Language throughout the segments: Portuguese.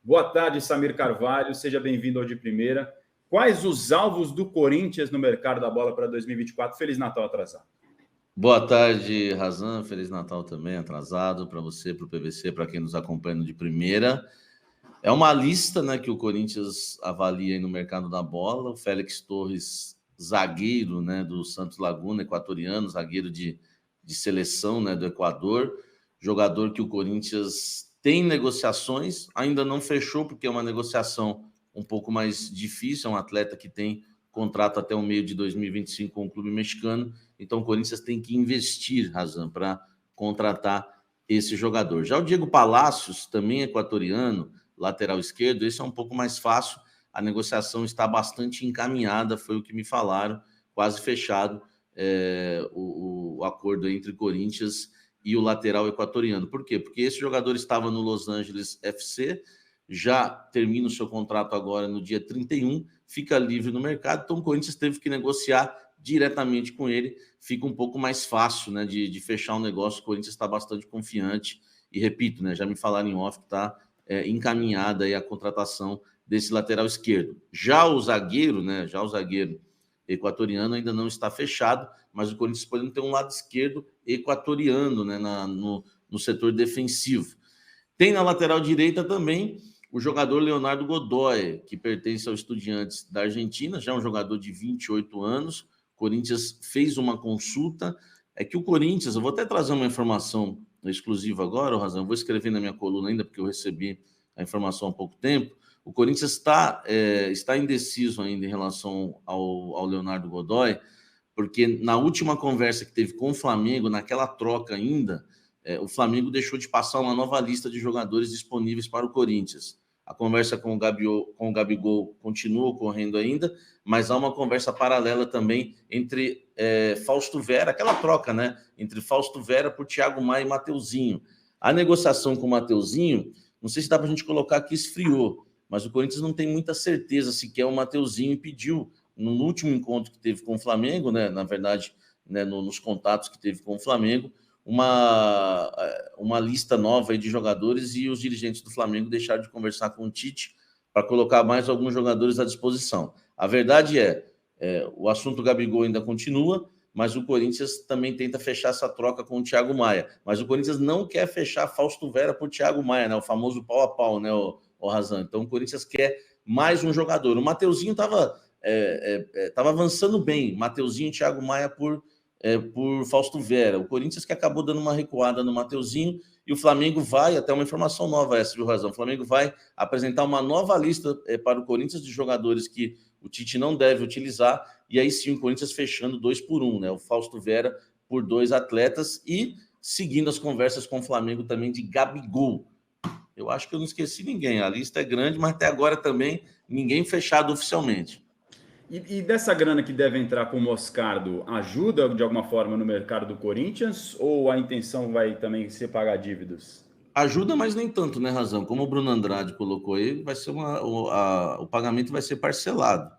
Boa tarde, Samir Carvalho. Seja bem-vindo ao De Primeira. Quais os alvos do Corinthians no mercado da bola para 2024? Feliz Natal atrasado. Boa tarde, Razan. Feliz Natal também atrasado para você, para o PVC, para quem nos acompanha no De Primeira. É uma lista, né, que o Corinthians avalia aí no mercado da bola. O Félix Torres, zagueiro, né, do Santos Laguna, equatoriano, zagueiro de seleção, né, do Equador. Jogador que o Corinthians tem negociações, ainda não fechou, porque é uma negociação um pouco mais difícil. É um atleta que tem contrato até o meio de 2025 com o clube mexicano. Então o Corinthians tem que investir, Razan, para contratar esse jogador. Já o Diego Palacios, também equatoriano, lateral esquerdo, esse é um pouco mais fácil. A negociação está bastante encaminhada, foi o que me falaram, quase fechado o acordo entre Corinthians e o lateral equatoriano. Por quê? Porque esse jogador estava no Los Angeles FC, já termina o seu contrato agora no dia 31, fica livre no mercado, então o Corinthians teve que negociar diretamente com ele, fica um pouco mais fácil, né, de fechar um negócio. O Corinthians está bastante confiante e, repito, né, já me falaram em off que está encaminhada aí a contratação desse lateral esquerdo. Já o zagueiro equatoriano ainda não está fechado, mas o Corinthians pode ter um lado esquerdo equatoriano, né, no setor defensivo. Tem na lateral direita também o jogador Leonardo Godoy, que pertence ao Estudiantes da Argentina, já é um jogador de 28 anos. O Corinthians fez uma consulta. É que o Corinthians, eu vou até trazer uma informação exclusiva agora, Razão, eu vou escrever na minha coluna ainda, porque eu recebi a informação há pouco tempo. O Corinthians está indeciso ainda em relação ao Leonardo Godoy, porque na última conversa que teve com o Flamengo, naquela troca ainda, o Flamengo deixou de passar uma nova lista de jogadores disponíveis para o Corinthians. A conversa com o Gabigol continua ocorrendo ainda, mas há uma conversa paralela também entre Fausto Vera, aquela troca, né? Entre Fausto Vera por Thiago Maia e Mateuzinho. A negociação com o Mateuzinho, não sei se dá para a gente colocar que esfriou, mas o Corinthians não tem muita certeza se quer o Mateuzinho e pediu, no último encontro que teve com o Flamengo, né? Na verdade, né, nos contatos que teve com o Flamengo, uma lista nova aí de jogadores, e os dirigentes do Flamengo deixaram de conversar com o Tite para colocar mais alguns jogadores à disposição. A verdade o assunto Gabigol ainda continua, mas o Corinthians também tenta fechar essa troca com o Thiago Maia. Mas o Corinthians não quer fechar Fausto Vera por Thiago Maia, né? O famoso pau a pau, né, o Razan? Então o Corinthians quer mais um jogador. O Mateuzinho estava avançando bem. Mateuzinho e Thiago Maia por Fausto Vera. O Corinthians que acabou dando uma recuada no Mateuzinho, e o Flamengo vai, até uma informação nova essa, viu, Razão? O Flamengo vai apresentar uma nova lista para o Corinthians de jogadores que o Tite não deve utilizar, e aí sim o Corinthians fechando 2 por 1, né? O Fausto Vera por 2 atletas, e seguindo as conversas com o Flamengo também de Gabigol. Eu acho que eu não esqueci ninguém, a lista é grande, mas até agora também ninguém fechado oficialmente. E dessa grana que deve entrar com o Moscardo, ajuda de alguma forma no mercado do Corinthians, ou a intenção vai também ser pagar dívidas? Ajuda, mas nem tanto, né, Razão? Como o Bruno Andrade colocou aí, vai ser o pagamento vai ser parcelado.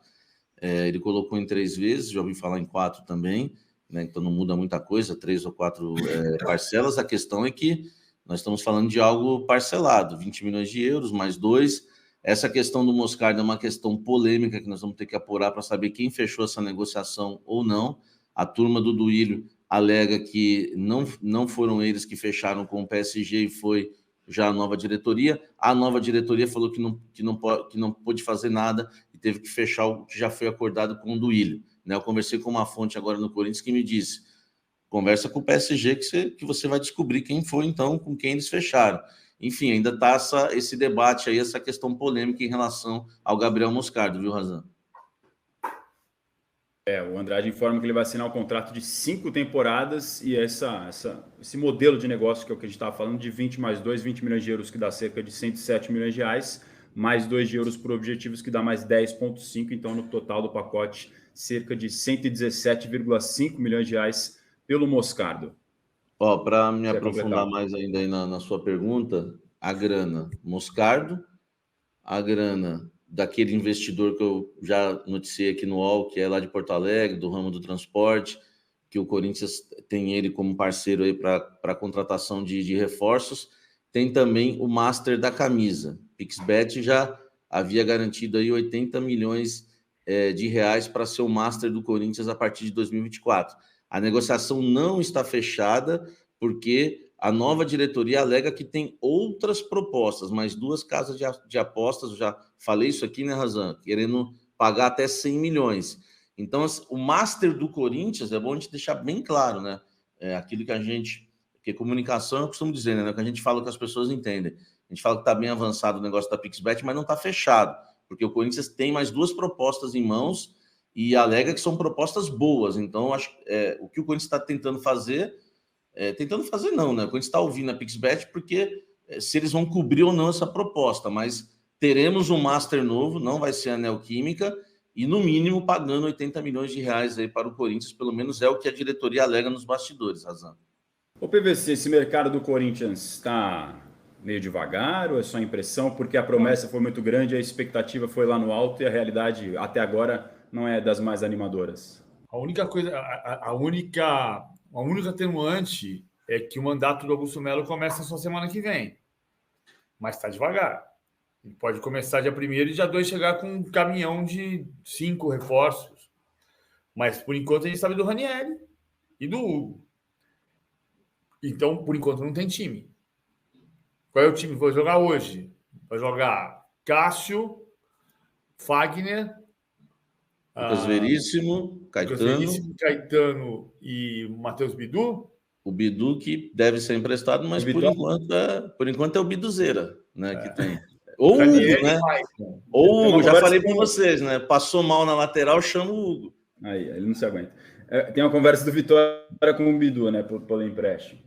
Ele colocou em 3 vezes, já ouvi falar em 4 também, né? Então não muda muita coisa, 3 ou 4 parcelas. A questão é que nós estamos falando de algo parcelado, 20 milhões de euros, mais 2. Essa questão do Moscardo é uma questão polêmica que nós vamos ter que apurar para saber quem fechou essa negociação ou não. A turma do Duílio alega que não foram eles que fecharam com o PSG, e foi já a nova diretoria. A nova diretoria falou que não pôde fazer nada e teve que fechar o que já foi acordado com o Duílio, né? Eu conversei com uma fonte agora no Corinthians que me disse: conversa com o PSG que você vai descobrir quem foi, então, com quem eles fecharam. Enfim, ainda está esse debate aí, essa questão polêmica em relação ao Gabriel Moscardo, viu, Razan? O Andrade informa que ele vai assinar um contrato de 5 temporadas, e esse modelo de negócio que é o que a gente estava falando, de 20 mais 2, 20 milhões de euros, que dá cerca de 107 milhões de reais, mais 2 de euros por objetivos, que dá mais 10,5, então no total do pacote, cerca de 117,5 milhões de reais pelo Moscardo. Para me aprofundar mais ainda aí na sua pergunta, a grana Moscardo, a grana daquele investidor que eu já noticiei aqui no UOL, que é lá de Porto Alegre, do ramo do transporte, que o Corinthians tem ele como parceiro aí para a contratação de reforços. Tem também o master da camisa, PixBet já havia garantido aí 80 milhões de reais para ser o Master do Corinthians a partir de 2024. A negociação não está fechada, porque a nova diretoria alega que tem outras propostas, mas 2 casas de apostas, eu já falei isso aqui, né, Razan? Querendo pagar até 100 milhões. Então, o Master do Corinthians, é bom a gente deixar bem claro, né? Aquilo que a gente... Porque comunicação, eu costumo dizer, né? Que a gente fala que as pessoas entendem. A gente fala que está bem avançado o negócio da PixBet, mas não está fechado, porque o Corinthians tem mais 2 propostas em mãos e alega que são propostas boas. Então, acho o que o Corinthians está tentando fazer... tentando fazer não, né? O Corinthians está ouvindo a PixBet porque se eles vão cobrir ou não essa proposta, mas teremos um Master novo, não vai ser a Neoquímica, e no mínimo pagando 80 milhões de reais aí para o Corinthians, pelo menos é o que a diretoria alega nos bastidores, Razan. O PVC, esse mercado do Corinthians está meio devagar ou é só impressão? Porque a promessa foi muito grande, a expectativa foi lá no alto e a realidade até agora não é das mais animadoras. A única coisa, a única atenuante é que o mandato do Augusto Melo começa só semana que vem. Mas está devagar. Ele pode começar dia 1º e dia 2 chegar com um caminhão de 5 reforços. Mas, por enquanto, a gente sabe do Ranieri e do Hugo. Então, por enquanto, não tem time. Qual é o time que vai jogar hoje? Vai jogar Cássio, Fagner... Lucas Veríssimo, Caetano e Matheus Bidu. O Bidu que deve ser emprestado, mas por enquanto é o Biduzeira, né, que tem. Ou o Hugo, né? Ou o Hugo, já falei para vocês, né? Passou mal na lateral, chama o Hugo. Aí, ele não se aguenta. Tem uma conversa do Vitória com o Bidu, né? Pelo empréstimo.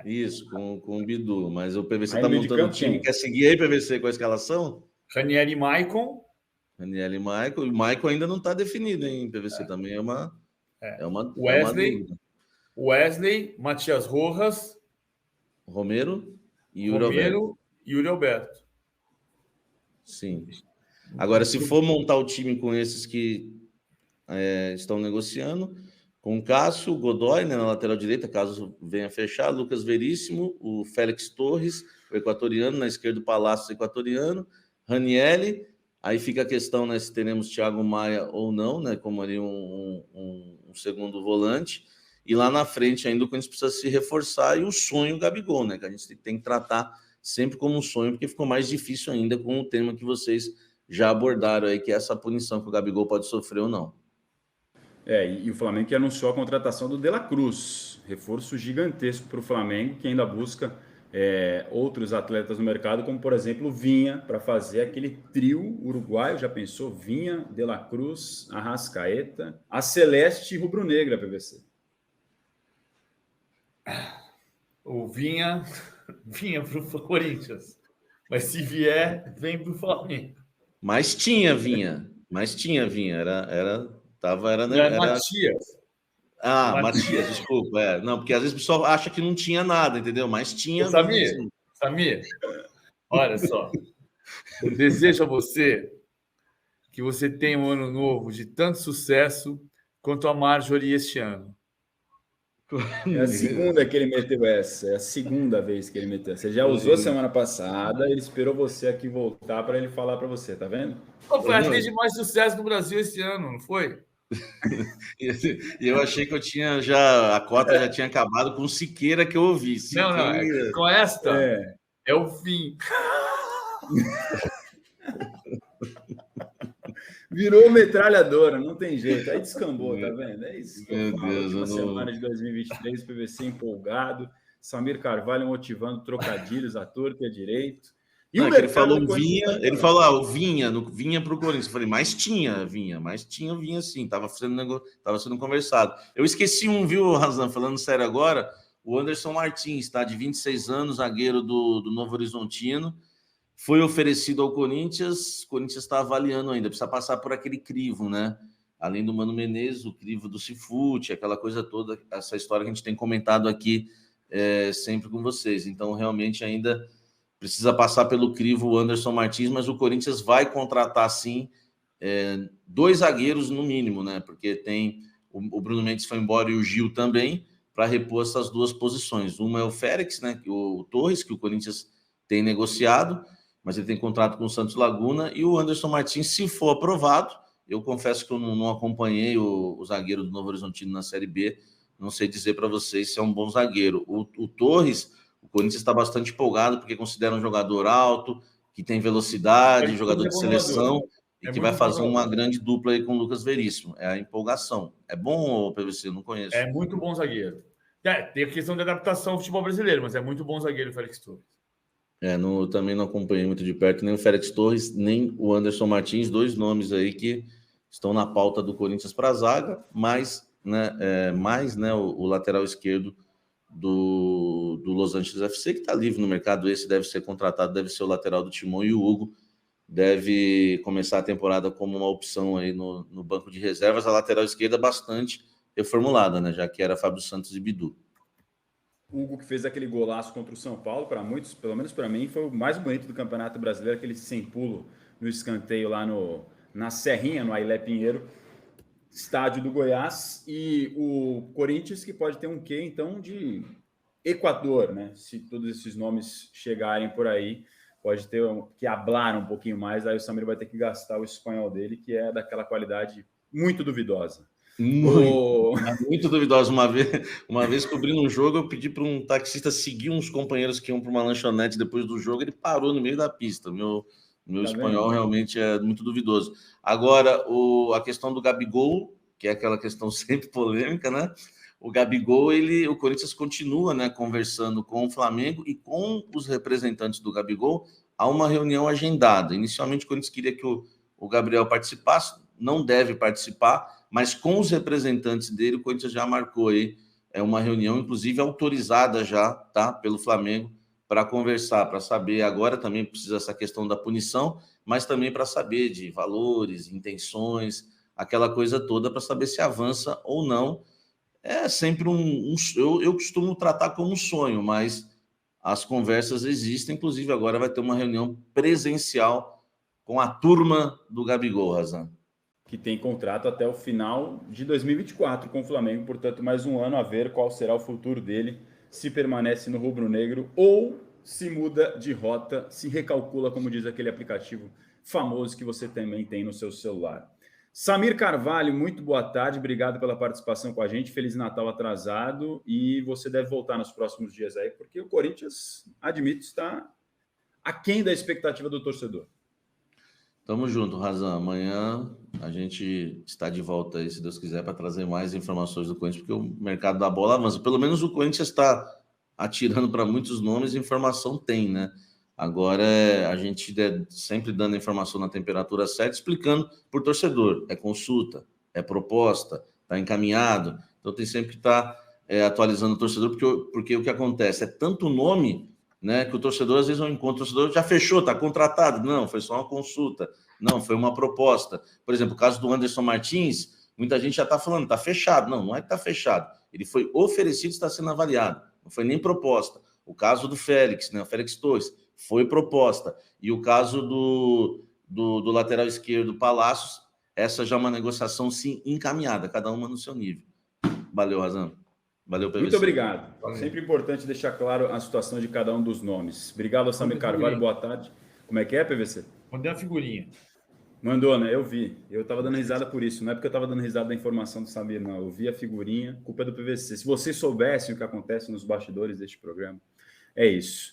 Isso, com o Bidu. Mas o PVC está montando o time. Quer seguir aí, PVC, com a escalação? Ranieri e Maicon. Ranieri e Maicon. O Maicon ainda não está definido, hein? PVC também é uma Wesley, Matias Rojas, Romero e Yuri Alberto. Sim. Agora, se for montar o time com esses que estão negociando, com Cássio, Godoy, né, na lateral direita, caso venha fechar, Lucas Veríssimo, o Félix Torres, o equatoriano, na esquerda o Palácios, equatoriano, Ranieri. Aí fica a questão, né, se teremos Thiago Maia ou não, né, como ali um segundo volante. E lá na frente ainda o Corinthians precisa se reforçar, e o sonho Gabigol, né, que a gente tem que tratar sempre como um sonho, porque ficou mais difícil ainda com o tema que vocês já abordaram aí, que é essa punição que o Gabigol pode sofrer ou não. E o Flamengo que anunciou a contratação do De La Cruz, reforço gigantesco para o Flamengo, que ainda busca outros atletas no mercado, como por exemplo o Vinha, para fazer aquele trio uruguaio. Já pensou? Vinha, De La Cruz, Arrascaeta, a Celeste e Rubro-Negra, PVC. O Vinha para o Corinthians, mas se vier, vem para o Flamengo. Mas tinha Vinha, era Matias. Matias, desculpa. Não, porque às vezes o pessoal acha que não tinha nada, entendeu? Mas tinha. Samir, olha só. Eu desejo a você que você tenha um ano novo de tanto sucesso quanto a Marjorie este ano. É a segunda que ele meteu essa. É a segunda vez que ele meteu essa. Ele já usou semana passada, ele esperou você aqui voltar para ele falar para você, tá vendo? Foi a atriz de mais sucesso no Brasil esse ano, não foi? E eu achei que eu tinha a cota já tinha acabado com o Siqueira que eu ouvi. Não, com esta é o fim. Virou metralhadora, não tem jeito. Aí descambou, tá vendo? É isso. Meu Deus, última semana de 2023, PVC empolgado, Samir Carvalho motivando trocadilhos à torta e à direito. E ele falou Vinha, ele falou Vinha para o Corinthians. Eu falei, mas tinha Vinha sim, estava sendo conversado. Eu esqueci viu, Razan, falando sério agora, o Anderson Martins, tá, de 26 anos, zagueiro do Novo Horizontino, foi oferecido ao Corinthians, o Corinthians está avaliando ainda, precisa passar por aquele crivo, né? Além do Mano Menezes, o crivo do Cifute, aquela coisa toda, essa história que a gente tem comentado aqui sempre com vocês. Então, realmente, ainda precisa passar pelo crivo o Anderson Martins, mas o Corinthians vai contratar, sim, 2 zagueiros no mínimo, né? Porque tem o Bruno Mendes foi embora e o Gil também, para repor essas 2 posições. Uma é o Félix, né? O Torres, que o Corinthians tem negociado, mas ele tem contrato com o Santos Laguna, e o Anderson Martins, se for aprovado, eu confesso que eu não acompanhei o zagueiro do Novo Horizontino na Série B, não sei dizer para vocês se é um bom zagueiro. O Torres, o Corinthians está bastante empolgado, porque considera um jogador alto, que tem velocidade, jogador de seleção, e que vai fazer uma grande dupla aí com o Lucas Veríssimo. É a empolgação. É bom, o PVC? Eu não conheço. É muito bom zagueiro. Tem a questão de adaptação ao futebol brasileiro, mas é muito bom zagueiro o Félix Torres. Também não acompanhei muito de perto nem o Félix Torres, nem o Anderson Martins, 2 nomes aí que estão na pauta do Corinthians para a zaga, mas o lateral esquerdo do Los Angeles FC, que está livre no mercado, esse deve ser contratado, deve ser o lateral do Timão, e o Hugo deve começar a temporada como uma opção aí no banco de reservas. A lateral esquerda bastante reformulada, né, já que era Fábio Santos e Bidu. O Hugo, que fez aquele golaço contra o São Paulo, para muitos, pelo menos para mim, foi o mais bonito do Campeonato Brasileiro, aquele sem pulo no escanteio lá na Serrinha, no Ailé Pinheiro, estádio do Goiás. E o Corinthians, que pode ter um quê, então, de Equador, né? Se todos esses nomes chegarem por aí, pode ter que hablar um pouquinho mais, aí o Samir vai ter que gastar o espanhol dele, que é daquela qualidade muito duvidosa. Muito duvidosa. Uma vez cobrindo um jogo, eu pedi para um taxista seguir uns companheiros que iam para uma lanchonete depois do jogo, ele parou no meio da pista. Meu espanhol realmente é muito duvidoso. Agora, a questão do Gabigol, que é aquela questão sempre polêmica, né? O Gabigol, o Corinthians continua, né, conversando com o Flamengo e com os representantes do Gabigol. Há uma reunião agendada. Inicialmente, o Corinthians queria que o Gabriel participasse, não deve participar, mas com os representantes dele, o Corinthians já marcou aí uma reunião, inclusive autorizada já, tá, pelo Flamengo, para conversar, para saber. Agora também precisa essa questão da punição, mas também para saber de valores, intenções, aquela coisa toda, para saber se avança ou não. É sempre eu costumo tratar como um sonho, mas as conversas existem. Inclusive agora vai ter uma reunião presencial com a turma do Gabigol, Razan. Que tem contrato até o final de 2024 com o Flamengo, portanto, mais um ano a ver qual será o futuro dele, se permanece no rubro-negro ou se muda de rota, se recalcula, como diz aquele aplicativo famoso que você também tem no seu celular. Samir Carvalho, muito boa tarde, obrigado pela participação com a gente, Feliz Natal atrasado, e você deve voltar nos próximos dias aí, porque o Corinthians, admito, está aquém da expectativa do torcedor. Tamo junto, Razan. Amanhã a gente está de volta aí, se Deus quiser, para trazer mais informações do Corinthians, porque o mercado da bola avança. Pelo menos o Corinthians está atirando para muitos nomes, informação tem, né? Agora a gente sempre dando informação na temperatura certa, explicando por torcedor. É consulta, é proposta, está encaminhado. Então tem sempre que estar atualizando o torcedor, porque o que acontece é tanto nome, né, que o torcedor às vezes não encontra. O torcedor já fechou, está contratado. Não, foi só uma consulta. Não, foi uma proposta. Por exemplo, o caso do Anderson Martins, muita gente já está falando, está fechado. Não é que está fechado. Ele foi oferecido, está sendo avaliado. Não foi nem proposta. O caso do Félix, né, o Félix Torres, foi proposta. E o caso do lateral esquerdo, Palácios, essa já é uma negociação, sim, encaminhada, cada uma no seu nível. Valeu, Razan. Valeu, PVC. Muito obrigado. Valeu. Sempre importante deixar claro a situação de cada um dos nomes. Obrigado, Samir Carvalho. Boa tarde. Como é que é, PVC? Mandei a figurinha. Mandou, né? Eu vi. Eu estava dando risada por isso. Não é porque eu estava dando risada da informação do Samir, não. Eu vi a figurinha. Culpa é do PVC. Se vocês soubessem o que acontece nos bastidores deste programa, é isso.